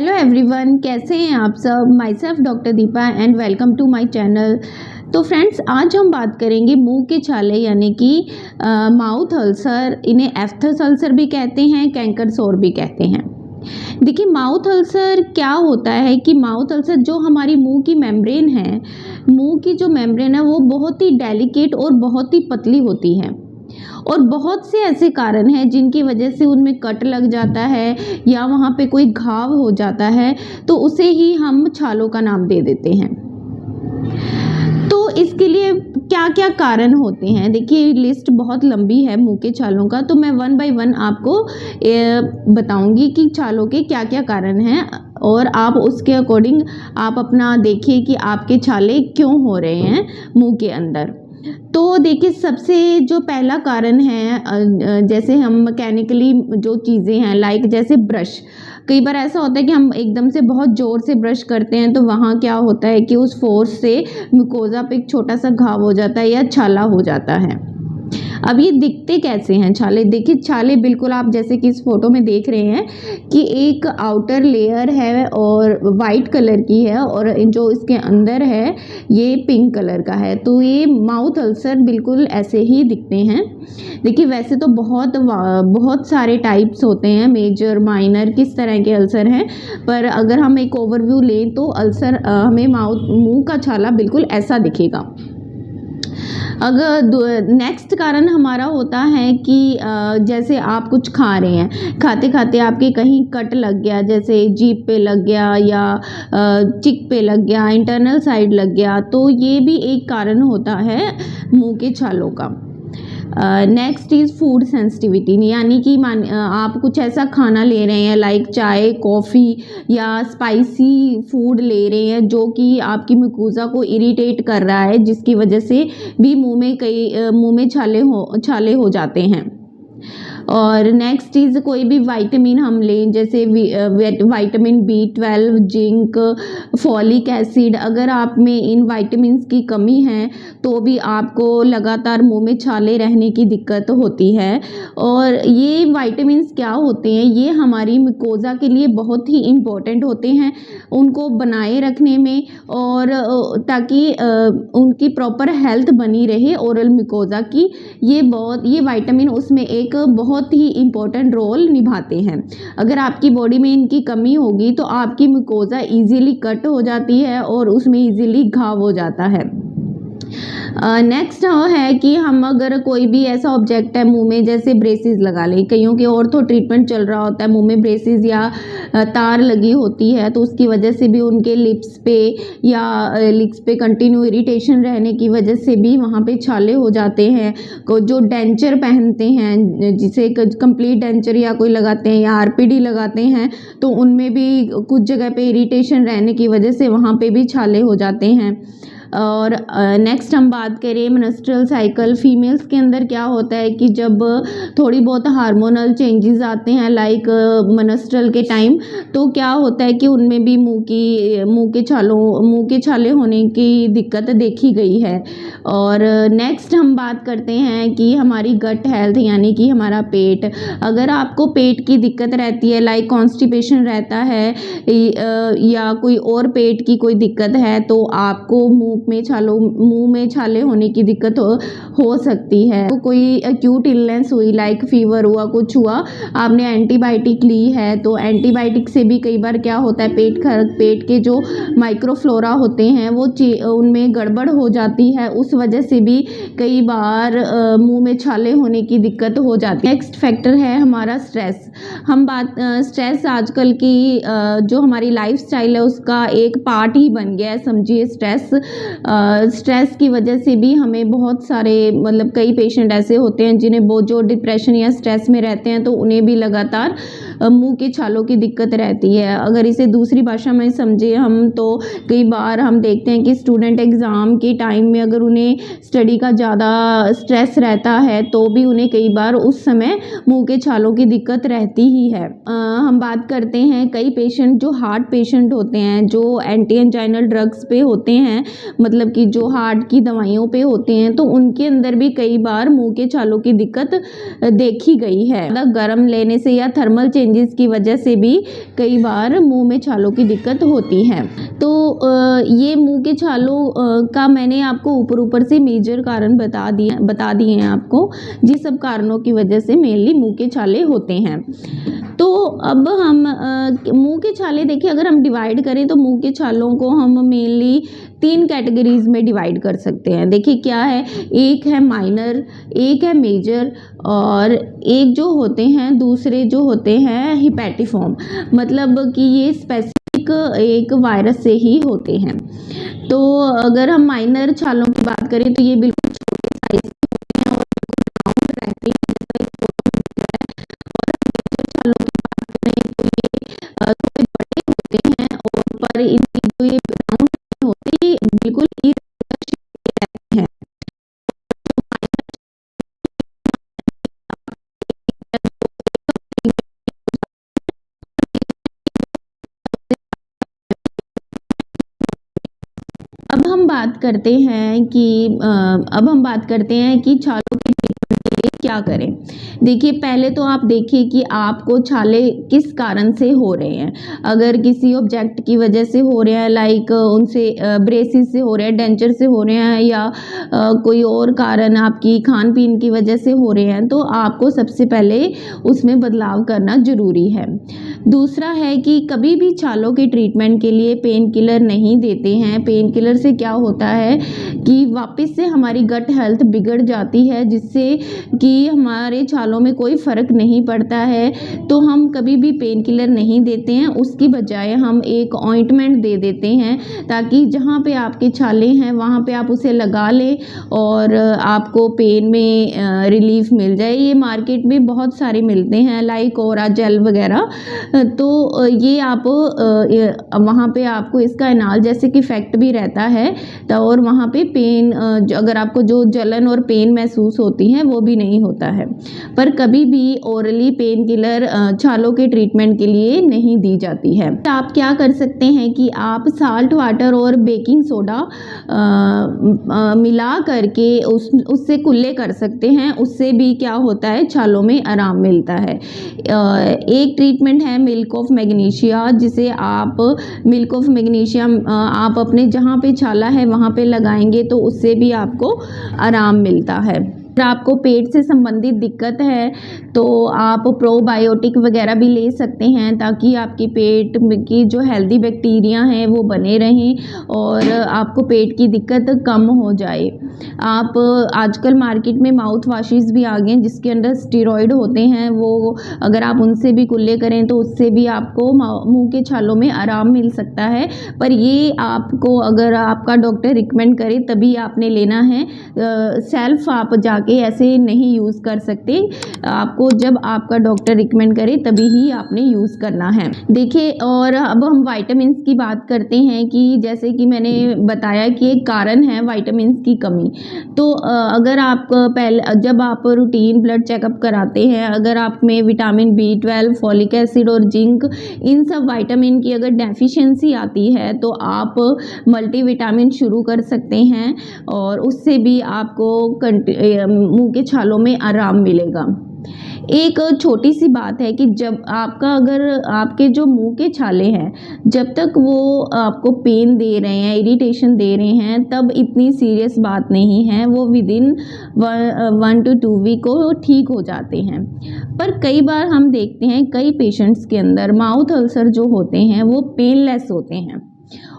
Hello everyone, कैसे हैं आप सब। Myself doctor Deepa and welcome to my channel. तो फ्रेंड्स, आज हम बात करेंगे मुंह के छाले यानी कि माउथ अल्सर। इन्हें एफ्थस अल्सर भी कहते हैं, कैंकर सोर भी कहते हैं। देखिए, माउथ अल्सर क्या होता है कि माउथ अल्सर जो हमारी मुंह की मेम्ब्रेन है, मुंह की जो मेम्ब्रेन है वो बहुत ही डेलिकेट और बहुत ही पतली होती है और बहुत से ऐसे कारण हैं जिनकी वजह से उनमें कट लग जाता है या वहाँ पे कोई घाव हो जाता है, तो उसे ही हम छालों का नाम दे देते हैं। तो इसके लिए क्या क्या कारण होते हैं, देखिए लिस्ट बहुत लंबी है मुंह के छालों का, तो मैं वन बाय वन आपको बताऊंगी कि छालों के क्या क्या कारण हैं और आप उसके अकॉर्डिंग आप अपना देखिए कि आपके छाले क्यों हो रहे हैं मुंह के अंदर। तो देखिए, सबसे जो पहला कारण है, जैसे हम मैकेनिकली जो चीज़ें हैं लाइक जैसे ब्रश। कई बार ऐसा होता है कि हम एकदम से बहुत ज़ोर से ब्रश करते हैं तो वहाँ क्या होता है कि उस फोर्स से म्यूकोजा पे एक छोटा सा घाव हो जाता है या छाला हो जाता है। अब ये दिखते कैसे हैं छाले, देखिए छाले बिल्कुल आप जैसे कि इस फोटो में देख रहे हैं कि एक आउटर लेयर है और वाइट कलर की है और जो इसके अंदर है ये पिंक कलर का है। तो ये माउथ अल्सर बिल्कुल ऐसे ही दिखते हैं। देखिए, वैसे तो बहुत सारे टाइप्स होते हैं, मेजर माइनर किस तरह के अल्सर हैं, पर अगर हम एक ओवरव्यू लें तो अल्सर हमें मुंह का छाला बिल्कुल ऐसा दिखेगा। अगर नेक्स्ट कारण हमारा होता है कि जैसे आप कुछ खा रहे हैं, खाते खाते आपके कहीं कट लग गया, जैसे जीभ पे लग गया या चिक पे लग गया, इंटरनल साइड लग गया, तो ये भी एक कारण होता है मुंह के छालों का। नेक्स्ट इज़ फूड सेंसिटिविटी, यानी कि आप कुछ ऐसा खाना ले रहे हैं लाइक चाय कॉफ़ी या स्पाइसी फूड ले रहे हैं जो कि आपकी म्यूकोजा को इरिटेट कर रहा है, जिसकी वजह से भी मुंह में छाले हो जाते हैं। और नेक्स्ट चीज़, कोई भी विटामिन हम लें जैसे vitamin B12, zinc, folic acid, अगर आप में इन विटामिन्स की कमी है तो भी आपको लगातार मुंह में छाले रहने की दिक्कत होती है। और ये विटामिन्स क्या होते हैं, ये हमारी म्यूकोजा के लिए बहुत ही इम्पोर्टेंट होते हैं उनको बनाए रखने में, और ताकि उनकी प्रॉपर हेल्थ बनी रहे ओरल म्यूकोजा की। ये विटामिन उसमें एक बहुत ही इम्पोर्टेंट रोल निभाते हैं। अगर आपकी बॉडी में इनकी कमी होगी तो आपकी म्यूकोजा इजीली कट हो जाती है और उसमें इजीली घाव हो जाता है। नेक्स्ट है कि हम अगर कोई भी ऐसा ऑब्जेक्ट है मुंह में, जैसे ब्रेसेस लगा लें, कईयों के ऑर्थो ट्रीटमेंट चल रहा होता है, मुंह में ब्रेसेस या तार लगी होती है, तो उसकी वजह से भी उनके लिप्स पे या लिप्स पे कंटिन्यू इरिटेशन रहने की वजह से भी वहाँ पे छाले हो जाते हैं। जो डेंचर पहनते हैं, जिसे कंप्लीट डेंचर या कोई लगाते हैं या RPD लगाते हैं, तो उनमें भी कुछ जगह पे इरिटेशन रहने की वजह से वहाँ पे भी छाले हो जाते हैं। और नेक्स्ट हम बात करें मेंस्ट्रुअल साइकिल। फीमेल्स के अंदर क्या होता है कि जब थोड़ी बहुत हार्मोनल चेंजेस आते हैं लाइक मेंस्ट्रुअल के टाइम, तो क्या होता है कि उनमें भी मुंह के छाले होने की दिक्कत देखी गई है। और नेक्स्ट हम बात करते हैं कि हमारी गट हेल्थ यानी कि हमारा पेट। अगर आपको पेट की दिक्कत रहती है लाइक कॉन्स्टिपेशन रहता है या कोई और पेट की कोई दिक्कत है, तो आपको मुंह में छाले होने की दिक्कत हो सकती है। तो कोई एक्यूट इलनेस हुई लाइक फीवर हुआ, कुछ हुआ, आपने एंटीबायोटिक ली है, तो एंटीबायोटिक से भी कई बार क्या होता है पेट के जो माइक्रोफ्लोरा होते हैं वो उनमें गड़बड़ हो जाती है, उस वजह से भी कई बार मुंह में छाले होने की दिक्कत हो जाती है। नेक्स्ट फैक्टर है हमारा स्ट्रेस। स्ट्रेस आजकल की जो हमारी लाइफस्टाइल है उसका एक पार्ट ही बन गया है, समझिए। स्ट्रेस की वजह से भी हमें बहुत सारे कई पेशेंट ऐसे होते हैं जिन्हें जो डिप्रेशन या स्ट्रेस में रहते हैं, तो उन्हें भी लगातार मुंह के छालों की दिक्कत रहती है। अगर इसे दूसरी भाषा में समझे हम, तो कई बार हम देखते हैं कि स्टूडेंट एग्ज़ाम के टाइम में अगर उन्हें स्टडी का ज़्यादा स्ट्रेस रहता है तो भी उन्हें कई बार उस समय मुंह के छालों की दिक्कत रहती ही है। हम बात करते हैं कई पेशेंट जो हार्ट पेशेंट होते हैं, जो एंटी एंजाइनल ड्रग्स पे होते हैं, मतलब कि जो हार्ट की दवाइयों पे होते हैं, तो उनके अंदर भी कई बार मुंह के छालों की दिक्कत देखी गई है। ज़्यादा गर्म लेने से या थर्मल चेंज चेंजेस की वजह से भी कई बार मुंह में छालों की दिक्कत होती है। तो ये मुंह के छालों का मैंने आपको ऊपर से मेजर कारण बता दिए हैं आपको, जिस सब कारणों की वजह से मेनली मुंह के छाले होते हैं। तो अब हम मुंह के छाले देखिए, अगर हम डिवाइड करें तो मुंह के छालों को हम मेनली 3 कैटेगरीज में डिवाइड कर सकते हैं। देखिए क्या है, एक है माइनर, एक है मेजर, और एक जो होते हैं दूसरे जो होते हैं हिपैटिफॉर्म, मतलब कि ये स्पेसिफिक एक वायरस से ही होते हैं। तो अगर हम माइनर छालों की बात करें तो ये बिल्कुल छोटे साइज के होते हैं और बिल्कुल राउंड रहते हैं, जैसा इस फोटो में दिख रहा है। और हम मेजर छालों की बात करें तो ये थोड़े बड़े होते हैं, और पर इनकी जो ये राउंड होते हैं बिल्कुल irregular shape के रहते हैं। अब हम बात करते हैं कि छालों के ट्रीटमेंट के लिए क्या करें। देखिए पहले तो आप देखिए कि आपको छाले किस कारण से हो रहे हैं। अगर किसी ऑब्जेक्ट की वजह से हो रहे हैं, लाइक उनसे ब्रेसिस से हो रहे हैं, डेंचर से हो रहे हैं, या कोई और कारण आपकी खान पीन की वजह से हो रहे हैं, तो आपको सबसे पहले उसमें बदलाव करना ज़रूरी है। दूसरा है कि कभी भी छालों के ट्रीटमेंट के लिए पेन किलर नहीं देते हैं। पेन किलर से क्या होता है कि वापस से हमारी गट हेल्थ बिगड़ जाती है, जिससे कि हमारे छालों में कोई फ़र्क नहीं पड़ता है। तो हम कभी भी पेन किलर नहीं देते हैं, उसकी बजाय हम एक ऑइंटमेंट दे देते हैं, ताकि जहाँ पे आपके छाले हैं वहाँ पे आप उसे लगा लें और आपको पेन में रिलीफ मिल जाए। ये मार्केट में बहुत सारे मिलते हैं, लाइक ओरा जेल वगैरह। तो ये आप वहाँ पे आपको इसका एनाल्जेसिक इफ़ेक्ट भी रहता है, तो और वहाँ पे पेन अगर आपको जो जलन और पेन महसूस होती है वो भी नहीं होता है। पर कभी भी ओरली पेन किलर छालों के ट्रीटमेंट के लिए नहीं दी जाती है। तो आप क्या कर सकते हैं कि आप साल्ट वाटर और बेकिंग सोडा मिला करके उससे कुल्ले कर सकते हैं। उससे भी क्या होता है, छालों में आराम मिलता है। एक ट्रीटमेंट है मिल्क ऑफ मैग्नीशिया, जिसे आप मिल्क ऑफ मैग्नीशिया आप अपने जहाँ पे छाला है वहाँ पे लगाएंगे तो उससे भी आपको आराम मिलता है। अगर आपको पेट से संबंधित दिक्कत है तो आप प्रोबायोटिक वगैरह भी ले सकते हैं, ताकि आपके पेट की जो हेल्दी बैक्टीरिया हैं वो बने रहें और आपको पेट की दिक्कत कम हो जाए। आप आजकल मार्केट में माउथ वाशेस भी आ गए हैं जिसके अंदर स्टेरॉइड होते हैं, वो अगर आप उनसे भी कुल्ले करें तो उससे भी आपको मुंह के छालों में आराम मिल सकता है। पर ये आपको अगर आपका डॉक्टर रिकमेंड करे तभी आपने लेना है। सेल्फ आप जाके ऐसे नहीं यूज़ कर सकते, आपको जब आपका डॉक्टर रिकमेंड करे तभी ही आपने यूज़ करना है। देखिए, और अब हम विटामिन्स की बात करते हैं कि जैसे कि मैंने बताया कि एक कारण है विटामिन्स की कमी। तो अगर आप जब आप रूटीन ब्लड चेकअप कराते हैं, अगर आप में विटामिन B12, फॉलिक एसिड और जिंक, इन सब विटामिन की अगर डेफिशिएंसी आती है तो आप मल्टीविटामिन शुरू कर सकते हैं, और उससे भी आपको मुंह के छालों में आराम मिलेगा। एक छोटी सी बात है कि जब अगर आपके जो मुंह के छाले हैं, जब तक वो आपको पेन दे रहे हैं, इरिटेशन दे रहे हैं, तब इतनी सीरियस बात नहीं है, वो विदिन 1 to 2 वीक को ठीक हो जाते हैं। पर कई बार हम देखते हैं कई पेशेंट्स के अंदर माउथ अल्सर जो होते हैं वो पेनलेस होते हैं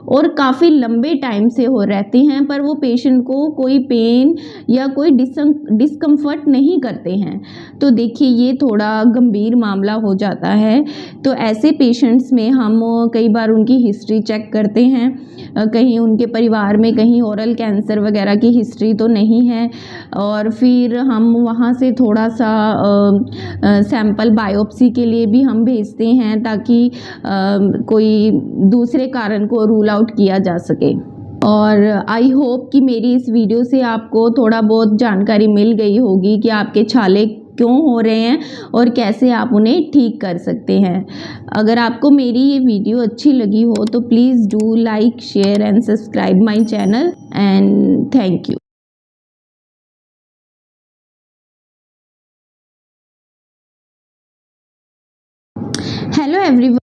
और काफ़ी लंबे टाइम से रहते हैं, पर वो पेशेंट को कोई पेन या कोई डिस्कम्फर्ट नहीं करते हैं। तो देखिए ये थोड़ा गंभीर मामला हो जाता है। तो ऐसे पेशेंट्स में हम कई बार उनकी हिस्ट्री चेक करते हैं, कहीं उनके परिवार में कहीं ओरल कैंसर वगैरह की हिस्ट्री तो नहीं है, और फिर हम वहाँ से थोड़ा सा सैंपल बायोप्सी के लिए भी हम भेजते हैं, ताकि कोई दूसरे कारण को रूल आउट किया जा सके। और आई होप कि मेरी इस वीडियो से आपको थोड़ा बहुत जानकारी मिल गई होगी कि आपके छाले क्यों हो रहे हैं और कैसे आप उन्हें ठीक कर सकते हैं। अगर आपको मेरी ये वीडियो अच्छी लगी हो तो please do like, share and subscribe my channel, and thank you. Everyone.